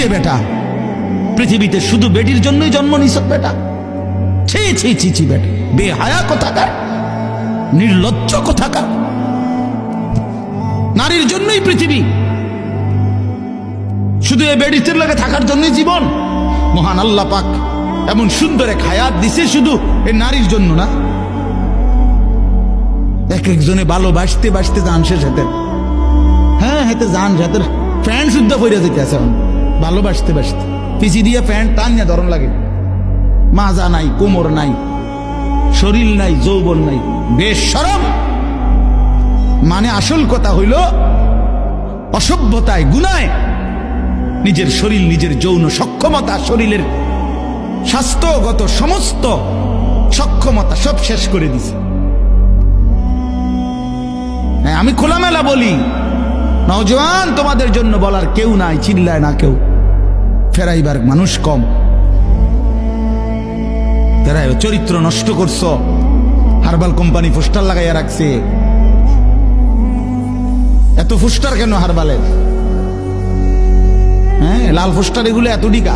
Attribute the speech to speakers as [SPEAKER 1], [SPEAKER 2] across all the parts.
[SPEAKER 1] রে বেটা, পৃথিবীতে শুধু বেটির জন্যই জন্ম নিছ বেটা। ছি ছি ছি ছি বেটা, বেহায়া কোথাকার, নির্লজ্জ কোথাকার। নারীর জন্যই পৃথিবী, শুধু এই বেডিতের লাগে থাকার জন্যই জীবন। মহান আল্লাহ পাক এমন সুন্দর এক হায়াত দিছে শুধু এই নারীর জন্য না। এক একজনে ভালোবাসতে বাসতে যান শেষ হাতে, হ্যাঁ হাতে যান হাতের প্যান্ট শুদ্ধ পরে যেতে আছে ভালোবাসতে বাসতে, পিছি দিয়ে প্যান্ট টান না ধরন লাগে। মাজা নাই, কোমর নাই, শরীর নাই, যৌবন নাই, বেশ শরম। মানে আসল কথা হইল অসভ্যতায় গুনায় নিজের শরীর, নিজের যৌন সক্ষমতা, শরীরের স্বাস্থ্যগত সমস্ত সক্ষমতা সব শেষ করে দিছে। হ্যাঁ, আমি খোলামেলা বলি, নওজোয়ান তোমাদের জন্য বলার কেউ নাই, চিল্লায় না কেউ, ফেরাইবার মানুষ কম। ফেরাই চরিত্র নষ্ট করছো, হারবাল কোম্পানি পোস্টার লাগাইয়া রাখছে। এত পোস্টার কেন হারবালের? হ্যাঁ, লাল পোস্টার এগুলো এত ডিকা।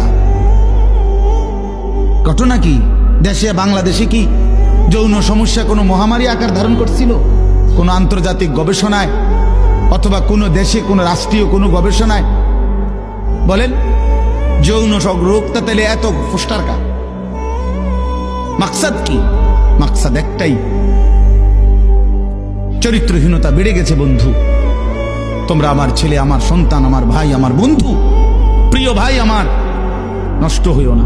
[SPEAKER 1] ঘটনা কি? দেশে বাংলাদেশে কি যৌন সমস্যা কোনো মহামারী আকার ধারণ করছিল? কোনো আন্তর্জাতিক গবেষণায় অথবা কোনো দেশে কোনো রাষ্ট্রীয় কোনো গবেষণায় বলেন যৌন রোগটা তাহলে এত পোস্টার কা? মাকসাদ কি? মাকসাদ একটাই, চরিত্রহীনতা বেড়ে গেছে বন্ধু। তোমরা আমার ছেলে, আমার সন্তান, আমার ভাই, আমার বন্ধু, প্রিয় ভাই আমার, নষ্ট হইও না।